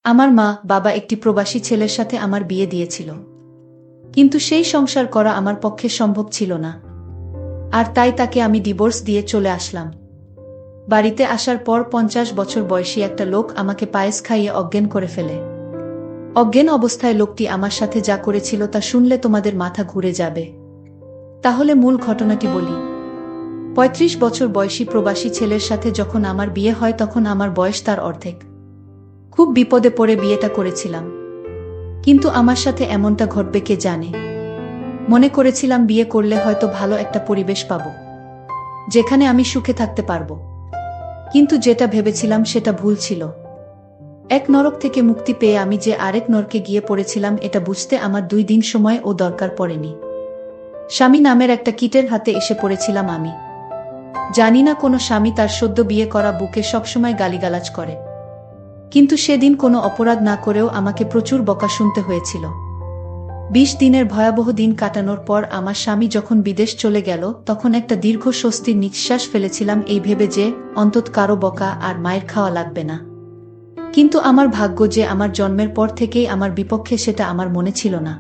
আমার মা বাবা একটি প্রবাসী ছেলের সাথে আমার বিয়ে দিয়েছিল, কিন্তু সেই সংসার করা আমার পক্ষে সম্ভব ছিল না। আর তাই তাকে আমি ডিভোর্স দিয়ে চলে আসলাম। বাড়িতে আসার পর 50 বছর বয়সী একটা লোক আমাকে পায়েস খাইয়ে অজ্ঞান করে ফেলে। অজ্ঞান অবস্থায় লোকটি আমার সাথে যা করেছিল তা শুনলে তোমাদের মাথা ঘুরে যাবে। তাহলে মূল ঘটনাটি বলি। 35 বছর বয়সী প্রবাসী ছেলের সাথে যখন আমার বিয়ে হয় তখন আমার বয়স তার অর্ধেক। খুব বিপদে পড়ে বিয়েটা করেছিলাম, কিন্তু আমার সাথে এমনটা ঘটবে কে জানে। মনে করেছিলাম বিয়ে করলে হয়তো ভালো একটা পরিবেশ পাব, যেখানে আমি সুখে থাকতে পারবো। কিন্তু যেটা ভেবেছিলাম সেটা ভুল ছিল। এক নরক থেকে মুক্তি পেয়ে আমি যে আরেক নরকে গিয়ে পড়েছিলাম এটা বুঝতে আমার 2 দিন সময় ও দরকার পড়েনি। স্বামী নামের একটা কীটের হাতে এসে পড়েছিলাম আমি। জানি না কোনো স্বামী তার সদ্য বিয়ে করা বুকে সবসময় গালিগালাজ করে, কিন্তু সেদিন কোনো অপরাধ না করেও আমাকে প্রচুর বকা শুনতে হয়েছিল। 20 দিনের ভয়াবহ দিন কাটানোর পর আমার স্বামী যখন বিদেশ চলে গেল তখন একটা দীর্ঘ স্বস্তির নিঃশ্বাস ফেলেছিলাম, এই ভেবে যে অন্তত কারো বকা আর মায়ের খাওয়া লাগবে না। কিন্তু আমার ভাগ্য যে আমার জন্মের পর থেকেই আমার বিপক্ষে সেটা আমার মনে ছিল না।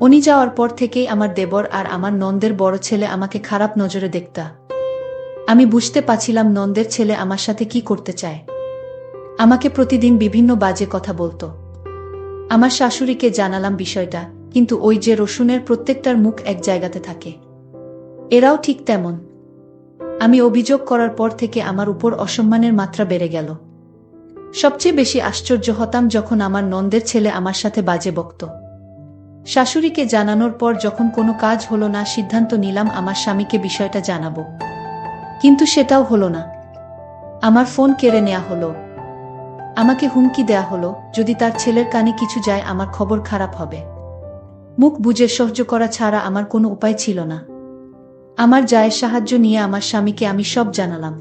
উনি যাওয়ার পর থেকেই আমার দেবর আর আমার নন্দের বড় ছেলে আমাকে খারাপ নজরে দেখতা। আমি বুঝতে পারছিলাম নন্দের ছেলে আমার সাথে কি করতে চায়। আমাকে প্রতিদিন বিভিন্ন বাজে কথা বলতো। আমার শাশুড়িকে জানালাম বিষয়টা, কিন্তু ওই যে রসুনের প্রত্যেকটার মুখ এক জায়গাতে থাকে, এরাও ঠিক তেমন। আমি অভিযোগ করার পর থেকে আমার উপর অসম্মানের মাত্রা বেড়ে গেল। সবচেয়ে বেশি আশ্চর্য হতাম যখন আমার নন্দের ছেলে আমার সাথে বাজে বকত। শাশুড়িকে জানানোর পর যখন কোনো কাজ হলো না, সিদ্ধান্ত নিলাম আমার স্বামীকে বিষয়টা জানাবো। কিন্তু সেটাও হলো না। আমার ফোন কেড়ে নেওয়া হলো। আমাকে হুমকি দেয়া হলো, যদি তার ছেলের কানে কিছু যায় আমার খবর খারাপ হবে। মুখ বুজে সহ্য করা ছাড়া আমার কোনো উপায় ছিল না। আমার জায়ের সাহায্য নিয়ে আমার স্বামীকে আমি সব জানালাম,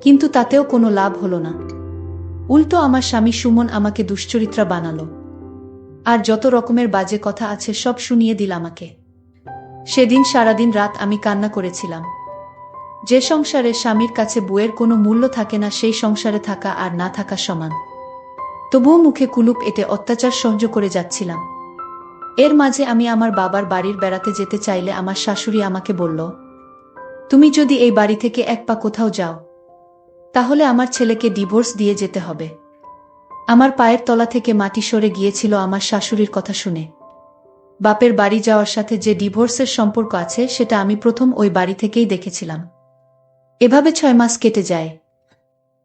কিন্তু তাতেও কোনো লাভ হলো না। উল্টো আমার স্বামী সুমন আমাকে দুশ্চরিত্রা বানালো, আর যত রকমের বাজে কথা আছে সব শুনিয়ে দিল আমাকে। সেদিন সারাদিন রাত আমি কান্না করেছিলাম। যে সংসারে স্বামীর কাছে বউয়ের কোনো মূল্য থাকে না সেই সংসারে থাকা আর না থাকা সমান। তবুও মুখে কুলুপ এঁটে অত্যাচার সহ্য করে যাচ্ছিলাম। এর মাঝে আমি আমার বাবার বাড়ির বেড়াতে যেতে চাইলে আমার শাশুড়ি আমাকে বলল, তুমি যদি এই বাড়ি থেকে এক পা কোথাও যাও তাহলে আমার ছেলেকে ডিভোর্স দিয়ে যেতে হবে। আমার পায়ের তলা থেকে মাটি সরে গিয়েছিল আমার শাশুড়ির কথা শুনে। বাপের বাড়ি যাওয়ার সাথে যে ডিভোর্সের সম্পর্ক আছে সেটা আমি প্রথম ওই বাড়ি থেকেই দেখেছিলাম। এভাবে 6 মাস কেটে যায়।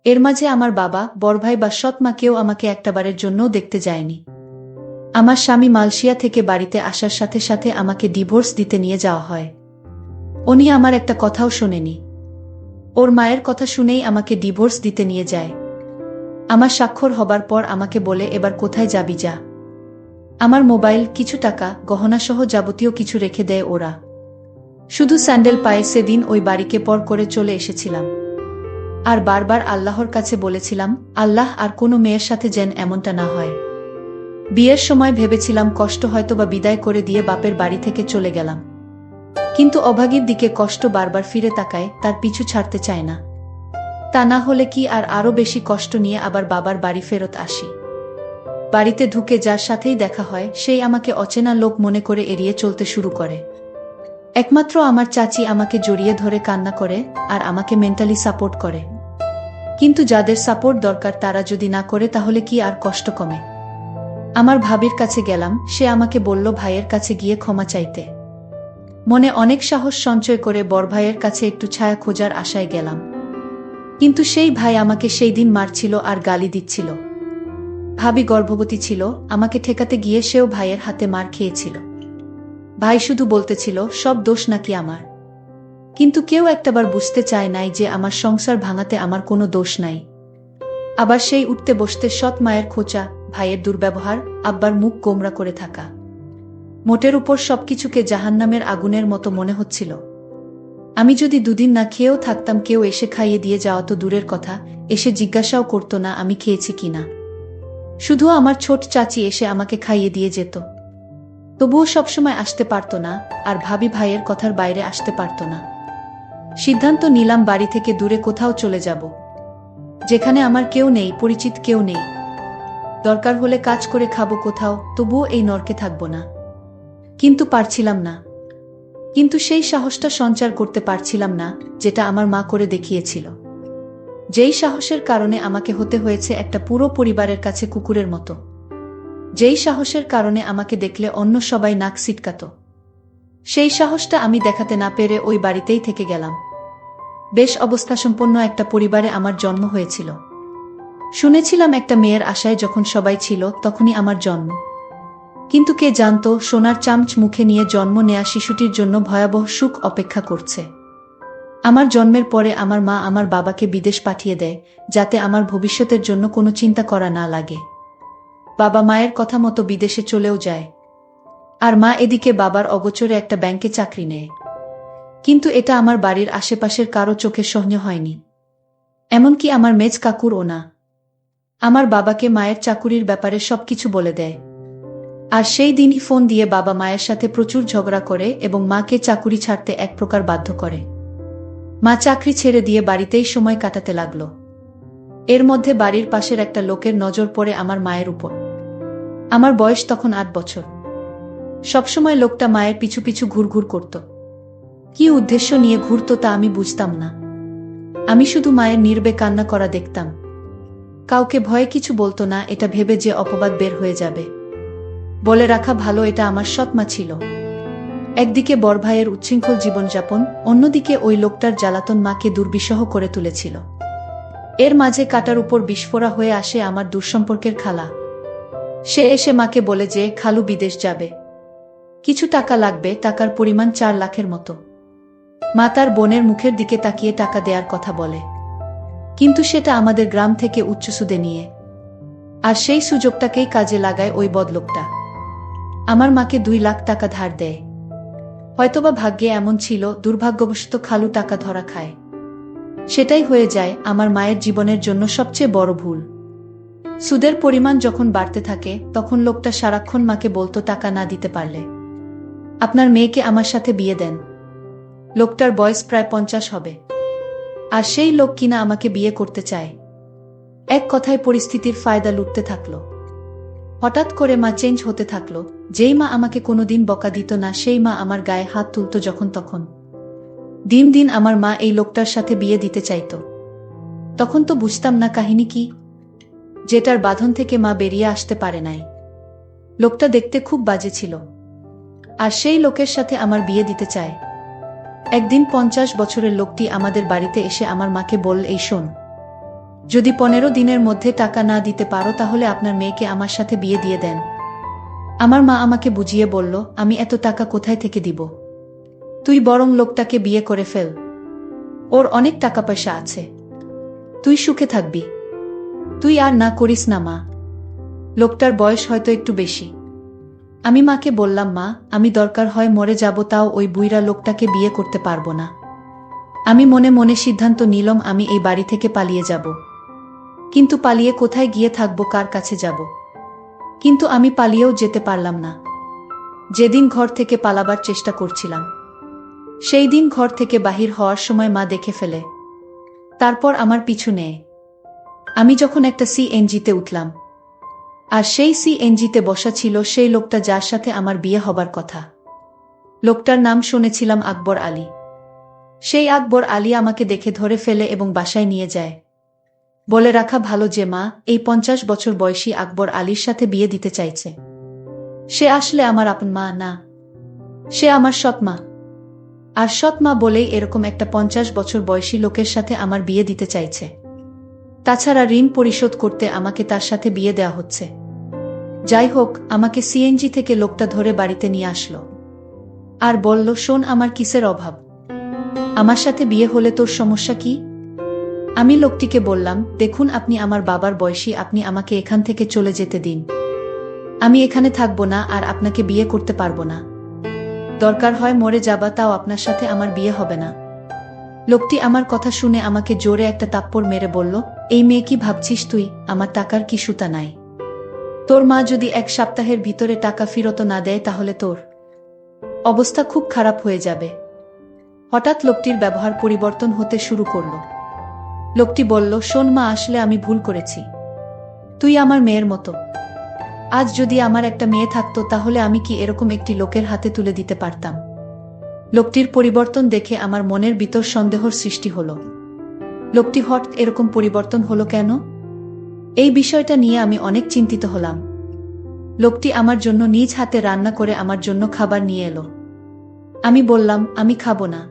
এর মাঝে আমার বাবা, বড়ভাই বা সৎ মা কেউ আমাকে একটাবারের জন্যও দেখতে যায়নি। আমার স্বামী মালয়েশিয়া থেকে বাড়িতে আসার সাথে সাথে আমাকে ডিভোর্স দিতে নিয়ে যাওয়া হয়। উনি আমার একটা কথাও শোনেনি। ওর মায়ের কথা শুনেই আমাকে ডিভোর্স দিতে নিয়ে যায়। আমার স্বাক্ষর হবার পর আমাকে বলে, এবার কোথায় যাবি যা। আমার মোবাইল, কিছু টাকা, গহনাসহ যাবতীয় কিছু রেখে দেয় ওরা। শুধু স্যান্ডেল পায়ে সেদিন ওই বাড়িকে পর করে চলে এসেছিলাম। আর বারবার আল্লাহর কাছে বলেছিলাম, আল্লাহ আর কোনো মেয়ের সাথে যেন এমনটা না হয়। বিয়ের সময় ভেবেছিলাম কষ্ট হয়তোবা বিদায় করে দিয়ে বাপের বাড়ি থেকে চলে গেলাম, কিন্তু অভাগীর দিকে কষ্ট বারবার ফিরে তাকায়, তার পিছু ছাড়তে চায় না। তা না হলে কি আর আরো বেশি কষ্ট নিয়ে আবার বাবার বাড়ি ফেরত আসি। বাড়িতে ঢুকে যার সাথেই দেখা হয় সেই আমাকে অচেনা লোক মনে করে এড়িয়ে চলতে শুরু করে। একমাত্র আমার চাচি আমাকে জড়িয়ে ধরে কান্না করে আর আমাকে মেন্টালি সাপোর্ট করে। কিন্তু যাদের সাপোর্ট দরকার তারা যদি না করে তাহলে কি আর কষ্ট কমে? আমার ভাবির কাছে গেলাম, সে আমাকে বলল ভাইয়ের কাছে গিয়ে ক্ষমা চাইতে। মনে অনেক সাহস সঞ্চয় করে বড় ভাইয়ের কাছে একটু ছায়া খোঁজার আশায় গেলাম, কিন্তু সেই ভাই আমাকে সেই দিন মারছিল আর গালি দিচ্ছিল। ভাবি গর্ভবতী ছিল, আমাকে ঠেকাতে গিয়ে সেও ভাইয়ের হাতে মার খেয়েছিল। ভাই শুধু বলতেছিল সব দোষ নাকি আমার, কিন্তু কেউ একটাবার বুঝতে চায় নাই যে আমার সংসার ভাঙাতে আমার কোনো দোষ নাই। আবার সেই উঠতে বসতে সৎ মায়ের খোঁচা, ভাইয়ের দুর্ব্যবহার, আব্বার মুখ গোমরা করে থাকা, মোটের উপর সবকিছুকে জাহান্নামের আগুনের মতো মনে হচ্ছিল। আমি যদি 2 দিন না খেয়েও থাকতাম কেউ এসে খাইয়ে দিয়ে যাওয়া তো দূরের কথা, এসে জিজ্ঞাসাও করতো না আমি খেয়েছি কিনা। শুধু আমার ছোট চাচি এসে আমাকে খাইয়ে দিয়ে যেত। তবুও সবসময় আসতে পারতো না, আর ভাবি ভাইয়ের কথার বাইরে আসতে পারতো না। সিদ্ধান্ত নিলাম বাড়ি থেকে দূরে কোথাও চলে যাব, যেখানে আমার কেউ নেই, পরিচিত কেউ নেই। দরকার হলে কাজ করে খাবো কোথাও, তবুও এই নরকে থাকবো না। কিন্তু পারছিলাম না। কিন্তু সেই সাহসটা সঞ্চার করতে পারছিলাম না, যেটা আমার মা করে দেখিয়েছিল। যেই সাহসের কারণে আমাকে হতে হয়েছে একটা পুরো পরিবারের কাছে কুকুরের মতো। যেই সাহসের কারণে আমাকে দেখলে অন্য সবাই নাক সিটকাত। সেই সাহসটা আমি দেখাতে না পেরে ওই বাড়িতেই থেকে গেলাম। বেশ অবস্থাসম্পন্ন একটা পরিবারে আমার জন্ম হয়েছিল। শুনেছিলাম একটা মেয়ের আশায় যখন সবাই ছিল তখনই আমার জন্ম। কিন্তু কে জানতো সোনার চামচ মুখে নিয়ে জন্ম নেয়া শিশুটির জন্য ভয়াবহ সুখ অপেক্ষা করছে। আমার জন্মের পরে আমার মা আমার বাবাকে বিদেশ পাঠিয়ে দেয়, যাতে আমার ভবিষ্যতের জন্য কোনো চিন্তা করা না লাগে। বাবা মায়ের কথা মতো বিদেশে চলেও যায়। আর মা এদিকে বাবার অগোচরে একটা ব্যাংকে চাকরি নেয়। কিন্তু এটা আমার বাড়ির আশেপাশের কারো চোখে সহ্য হয়নি, এমনকি আমার মেজ কাকুরও না। আমার বাবাকে মায়ের চাকুরির ব্যাপারে সবকিছু বলে দেয়। আর সেই দিনই ফোন দিয়ে বাবা মায়ের সাথে প্রচুর ঝগড়া করে এবং মাকে চাকুরি ছাড়তে এক প্রকার বাধ্য করে। মা চাকরি ছেড়ে দিয়ে বাড়িতেই সময় কাটাতে লাগল। এর মধ্যে বাড়ির পাশের একটা লোকের নজর পড়ে আমার মায়ের উপর। আমার বয়স তখন 8 বছর। সবসময় লোকটা মায়ের পিছু পিছু ঘুরঘুর করত। কি উদ্দেশ্য নিয়ে ঘুরত তা আমি বুঝতাম না। আমি শুধু মায়ের নীরবে কান্না করা দেখতাম। কাউকে ভয়ে কিছু বলতো না, এটা ভেবে যে অপবাদ বের হয়ে যাবে। বলে রাখা ভালো, এটা আমার সৎ মা ছিল। একদিকে বড় ভাইয়ের উচ্ছৃঙ্খল জীবনযাপন, অন্যদিকে ওই লোকটার জ্বালাতন মাকে দুর্বিষহ করে তুলেছিল। এর মাঝে কাটার উপর বিস্ফোরা হয়ে আসে আমার দূরসম্পর্কের খালা। সে এসে মাকে বলে যে খালু বিদেশ যাবে, কিছু টাকা লাগবে, টাকার পরিমাণ 4 লাখের মতো। মা তার বোনের মুখের দিকে তাকিয়ে টাকা দেওয়ার কথা বলে, কিন্তু সেটা আমাদের গ্রাম থেকে উচ্চ সুদে নিয়ে। আর সেই সুযোগটাকেই কাজে লাগায় ওই বদলোকটা। আমার মাকে 2 লাখ টাকা ধার দেয়। হয়তোবা ভাগ্যে এমন ছিল, দুর্ভাগ্যবশত খালু টাকা ধরা খায়। সেটাই হয়ে যায় আমার মায়ের জীবনের জন্য সবচেয়ে বড় ভুল। সুদের পরিমাণ যখন বাড়তে থাকে তখন লোকটা সারাক্ষণ মাকে বলতো টাকা না দিতে পারলে আপনার মেয়েকে আমার সাথে বিয়ে দেন। লোকটার বয়স প্রায় 50 হবে। আর সেই লোক কিনা আমাকে বিয়ে করতে চায়। এক কথায় পরিস্থিতির ফায়দা লুটতে থাকলো। হঠাৎ করে মা চেঞ্জ হতে থাকলো। যেই মা আমাকে কোনোদিন বকা দিত না, সেই মা আমার গায়ে হাত তুলত যখন তখন। দিন দিন আমার মা এই লোকটার সাথে বিয়ে দিতে চাইত। তখন তো বুঝতাম না কাহিনী কি, যেটার বাঁধন থেকে মা বেরিয়ে আসতে পারে নাই। লোকটা দেখতে খুব বাজে ছিল, আর সেই লোকের সাথে আমার বিয়ে দিতে চায়। একদিন 50 বছরের লোকটি আমাদের বাড়িতে এসে আমার মাকে বলল, এই শোন, যদি 15 দিনের মধ্যে টাকা না দিতে পারো তাহলে আপনার মেয়েকে আমার সাথে বিয়ে দিয়ে দেন। আমার মা আমাকে বুঝিয়ে বলল, আমি এত টাকা কোথায় থেকে দিব? তুই বরং লোকটাকে বিয়ে করে ফেল, ওর অনেক টাকা পয়সা আছে, তুই সুখে থাকবি। তুই আর না করিস না মা, লোকটার বয়স হয়তো একটু বেশি। আমি মাকে বললাম, মা, আমি দরকার হয় মরে যাব, তাও ওই বুইড়া লোকটাকে বিয়ে করতে পারবো না। আমি মনে মনে সিদ্ধান্ত নিলাম আমি এই বাড়ি থেকে পালিয়ে যাব। কিন্তু পালিয়ে কোথায় গিয়ে থাকবো, কার কাছে যাব? কিন্তু আমি পালিয়েও যেতে পারলাম না। যেদিন ঘর থেকে পালাবার চেষ্টা করছিলাম, সেই দিন ঘর থেকে বাহির হওয়ার সময় মা দেখে ফেলে। তারপর আমার পিছু নেয়। আমি যখন একটা সিএনজিতে উঠলাম, আর সেই সিএনজিতে বসা ছিল সেই লোকটা যার সাথে আমার বিয়ে হবার কথা। লোকটার নাম শুনেছিলাম আকবর আলী। সেই আকবর আলী আমাকে দেখে ধরে ফেলে এবং বাসায় নিয়ে যায়। বলে রাখা ভালো যে মা এই 50 বছর বয়সী আকবর আলীর সাথে বিয়ে দিতে চাইছে। সে আসলে আমার আপন মা না, সে আমার সৎ মা। আর সৎ মা বলেই এরকম একটা 50 বছর বয়সী লোকের সাথে আমার বিয়ে দিতে চাইছে। তাছাড়া ঋণ পরিশোধ করতে আমাকে তার সাথে বিয়ে দেওয়া হচ্ছে। যাই হোক, আমাকে সিএনজি থেকে লোকটা ধরে বাড়িতে নিয়ে আসলো আর বলল, শোন, আমার কিসের অভাব? আমার সাথে বিয়ে হলে তোর সমস্যা কি? আমি লোকটিকে বললাম, দেখুন, আপনি আমার বাবার বয়সী, আপনি আমাকে এখান থেকে চলে যেতে দিন। আমি এখানে থাকবো না আর আপনাকে বিয়ে করতে পারবো না। দরকার হয় মরে যাবা, তাও আপনার সাথে আমার বিয়ে হবে না। লোকটি আমার কথা শুনে আমাকে জোরে একটা তাপ্পড় মেরে বলল, এই মেয়ে কি ভাবছিস তুই? আমার টাকার কি সুতা নাই? তোর মা যদি 1 সপ্তাহের ভিতরে টাকা ফেরত না দেয় তাহলে তোর অবস্থা খুব খারাপ হয়ে যাবে। হঠাৎ লোকটির ব্যবহার পরিবর্তন হতে শুরু করল। লোকটি বলল, শোন মা, আসলে আমি ভুল করেছি। তুই আমার মেয়ের মতো। আজ যদি আমার একটা মেয়ে থাকতো তাহলে আমি কি এরকম একটি লোকের হাতে তুলে দিতে পারতাম? লোকটির পরিবর্তন দেখে আমার মনের ভিতর সন্দেহর সৃষ্টি হলো। লোকটি হঠাৎ এরকম পরিবর্তন হলো কেন? এই বিষয়টা নিয়ে আমি অনেক চিন্তিত হলাম। লোকটি আমার জন্য নিজ হাতে রান্না করে আমার জন্য খাবার নিয়ে এলো। আমি বললাম, আমি খাবো না।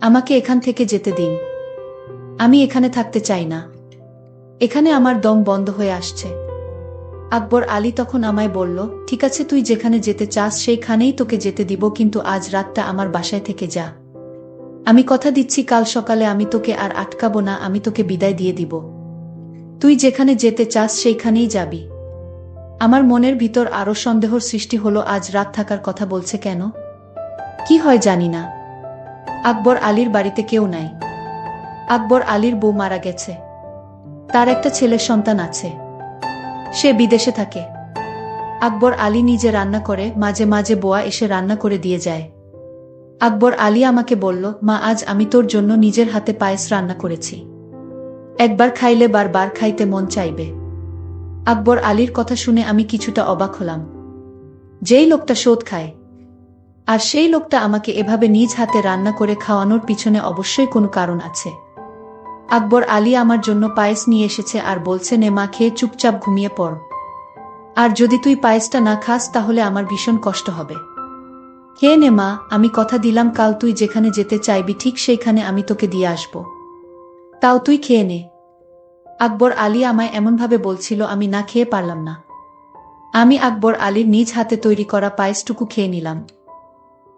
আমাকে এখান থেকে যেতে দিন। আমি এখানে থাকতে চাই না। এখানে আমার দম বন্ধ হয়ে আসছে। আকবর আলী তখন আমায় বলল, ঠিক আছে, তুই যেখানে যেতে চাস সেইখানেই তোকে যেতে দিব, কিন্তু আজ রাতটা আমার বাসায় থেকে যা। আমি কথা দিচ্ছি কাল সকালে আমি তোকে আর আটকাবো না, আমি তোকে বিদায় দিয়ে দিব। তুই যেখানে যেতে চাস সেইখানেই যাবি। আমার মনের ভিতর আরো সন্দেহর সৃষ্টি হলো, আজ রাত থাকার কথা বলছে কেন? কি হয় জানি না। আকবর আলীর বাড়িতে কেউ নাই। আকবর আলীর বউ মারা গেছে। তার একটা ছেলে সন্তান আছে। সে বিদেশে থাকে। আকবর আলী নিজে রান্না করে, মাঝে মাঝে বোয়া এসে রান্না করে দিয়ে যায়। আকবর আলী আমাকে বলল, মা, আজ আমি তোর জন্য নিজের হাতে পায়েস রান্না করেছি। একবার খাইলে বারবার খাইতে মন চাইবে। আকবর আলীর কথা শুনে আমি কিছুটা অবাক হলাম। যেই লোকটা সুদ খায়, আর সেই লোকটা আমাকে এভাবে নিজ হাতে রান্না করে খাওয়ানোর পিছনে অবশ্যই কোনো কারণ আছে। আকবর আলী আমার জন্য পায়েস নিয়ে এসেছে আর বলছে, নে মা, খেয়ে চুপচাপ ঘুমিয়ে পড়। আর যদি তুই পায়েসটা না খাস তাহলে আমার ভীষণ কষ্ট হবে। খেয়ে নে মা, আমি কথা দিলাম কাল তুই যেখানে যেতে চাইবি ঠিক সেইখানে আমি তোকে দিয়ে আসব। তাও তুই খেয়ে নে। আকবর আলী আমায় এমনভাবে বলছিল, আমি না খেয়ে পারলাম না। আমি আকবর আলীর নিজ হাতে তৈরি করা পায়েসটুকু খেয়ে নিলাম।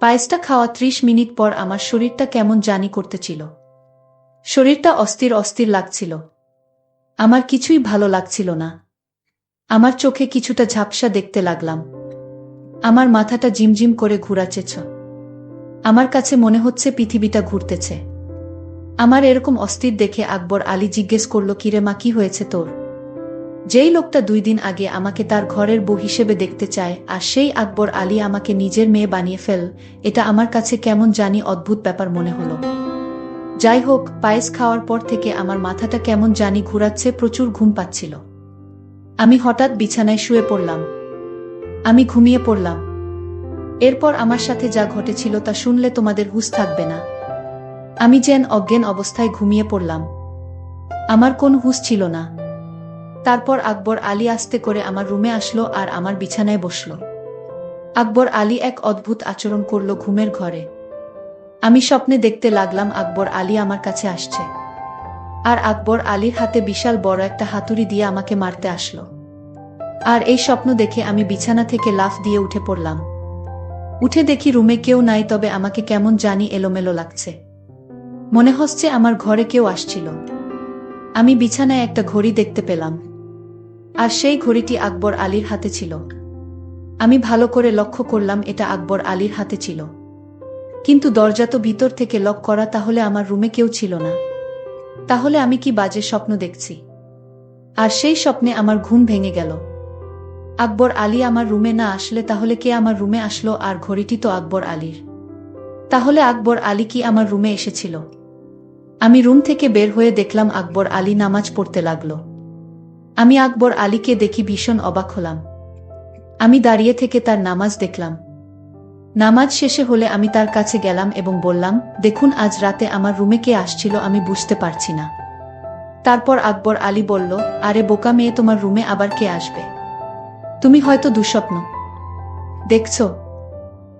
পায়েসটা খাওয়া 30 মিনিট পর আমার শরীরটা কেমন জানি করতেছিল। শরীরটা অস্থির অস্থির লাগছিল। আমার কিছুই ভালো লাগছিল না। আমার চোখে কিছুটা ঝাপসা দেখতে লাগলাম। আমার মাথাটা জিমজিম করে ঘুরাচ্ছেছ। আমার কাছে মনে হচ্ছে পৃথিবীটা ঘুরতেছে। আমার এরকম অস্থির দেখে আকবর আলী জিজ্ঞেস করল, কিরে মা, কি হয়েছে তোর? যেই লোকটা 2 দিন আগে আমাকে তার ঘরের বউ হিসেবে দেখতে চায়, আর সেই আকবর আলী আমাকে নিজের মেয়ে বানিয়ে ফেল, এটা আমার কাছে কেমন জানি অদ্ভুত ব্যাপার মনে হলো। যাই হোক, পায়েস খাওয়ার পর থেকে আমার মাথাটা কেমন জানি ঘুরাচ্ছে, প্রচুর ঘুম পাচ্ছিল। আমি হঠাৎ বিছানায় শুয়ে পড়লাম। আমি ঘুমিয়ে পড়লাম। এরপর আমার সাথে যা ঘটেছিল তা শুনলে তোমাদের হুঁশ থাকবে না। আমি যেন অজ্ঞান অবস্থায় ঘুমিয়ে পড়লাম। আমার কোন হুঁশ ছিল না। তারপর আকবর আলী আস্তে করে আমার রুমে আসলো আর আমার বিছানায় বসল। আকবর আলী এক অদ্ভুত আচরণ করল ঘুমের ঘরে। আমি স্বপ্নে দেখতে লাগলাম আকবর আলী আমার কাছে আসছে। আর আকবর আলীর হাতে বিশাল বড় একটা হাতুড়ি দিয়ে আমাকে মারতে আসলো। আর এই স্বপ্ন দেখে আমি বিছানা থেকে লাফ দিয়ে উঠে পড়লাম। উঠে দেখি রুমে কেউ নাই, তবে আমাকে কেমন জানি এলোমেলো লাগছে। মনে হচ্ছে আমার ঘরে কেউ আসছিল। আমি বিছানায় একটা ঘড়ি দেখতে পেলাম। আর সেই ঘড়িটি আকবর আলীর হাতে ছিল। আমি ভালো করে লক্ষ্য করলাম এটা আকবর আলীর হাতে ছিল। কিন্তু দরজা তো ভিতর থেকে লক করা, তাহলে আমার রুমে কেউ ছিল না। তাহলে আমি কি বাজে স্বপ্ন দেখছি? আর সেই স্বপ্নে আমার ঘুম ভেঙে গেল। আকবর আলী আমার রুমে না আসলে তাহলে কে আমার রুমে আসলো? আর ঘড়িটি তো আকবর আলীর। তাহলে আকবর আলী কি আমার রুমে এসেছিল? আমি রুম থেকে বের হয়ে দেখলাম আকবর আলী নামাজ পড়তে লাগলো। আমি আকবর আলীকে দেখি ভীষণ অবাক হলাম। আমি দাঁড়িয়ে থেকে তার নামাজ দেখলাম। নামাজ শেষে হলে আমি তার কাছে গেলাম এবং বললাম, দেখুন, আজ রাতে আমার রুমে কে আসছিল আমি বুঝতে পারছি না। তারপর আকবর আলী বলল, আরে বোকা মেয়ে, তোমার রুমে আবার কে আসবে? তুমি হয়তো দুঃস্বপ্ন দেখছো।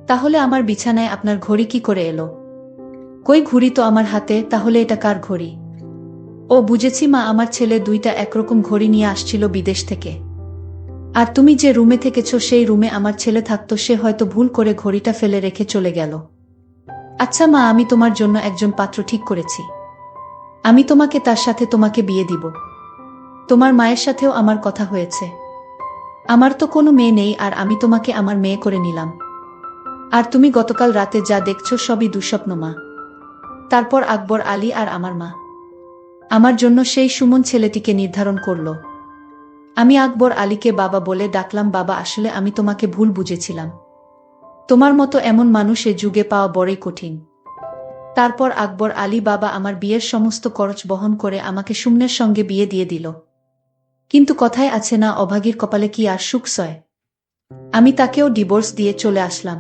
তাহলে আমার বিছানায় আপনার ঘড়ি কি করে এলো? কই, ঘড়ি তো আমার হাতে, তাহলে এটা কার ঘড়ি? ও বুঝেছি মা, আমার ছেলে 2টা একরকম ঘড়ি নিয়ে আসছিল বিদেশ থেকে। আর তুমি যে রুমে থেকেছো সেই রুমে আমার ছেলে থাকতো, সে হয়তো ভুল করে ঘড়িটা ফেলে রেখে চলে গেল। আচ্ছা মা, আমি তোমার জন্য একজন পাত্র ঠিক করেছি। আমি তোমাকে তার সাথে তোমাকে বিয়ে দিব। তোমার মায়ের সাথেও আমার কথা হয়েছে। আমার তো কোনো মেয়ে নেই, আর আমি তোমাকে আমার মেয়ে করে নিলাম। আর তুমি গতকাল রাতে যা দেখছো সবই দুঃস্বপ্ন মা। তারপর আকবর আলী আর আমার মা আমার জন্য সেই সুমন ছেলেটিকে নির্ধারণ করল। আমি আকবর আলীকে বাবা বলে ডাকলাম। বাবা, আসলে আমি তোমাকে ভুল বুঝেছিলাম। তোমার মতো এমন মানুষ এ যুগে পাওয়া বড়ই কঠিন। তারপর আকবর আলী বাবা আমার বিয়ের সমস্ত খরচ বহন করে আমাকে সুমনের সঙ্গে বিয়ে দিয়ে দিল। কিন্তু কথায় আছে না, অভাগীর কপালে কি আর সুখ সয়। আমি তাকেও ডিভোর্স দিয়ে চলে আসলাম,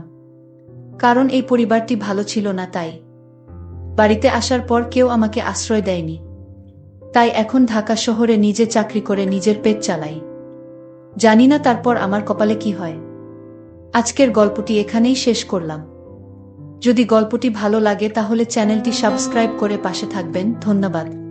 কারণ এই পরিবারটি ভালো ছিল না। তাই বাড়িতে আসার পর কেউ আমাকে আশ্রয় দেয়নি। তাই এখন ঢাকা শহরে নিজে চাকরি করে নিজের পেট চালাই। জানি না তারপর আমার কপালে কি হয়। আজকের গল্পটি এখানেই শেষ করলাম। যদি গল্পটি ভালো লাগে তাহলে চ্যানেলটি সাবস্ক্রাইব করে পাশে থাকবেন। ধন্যবাদ।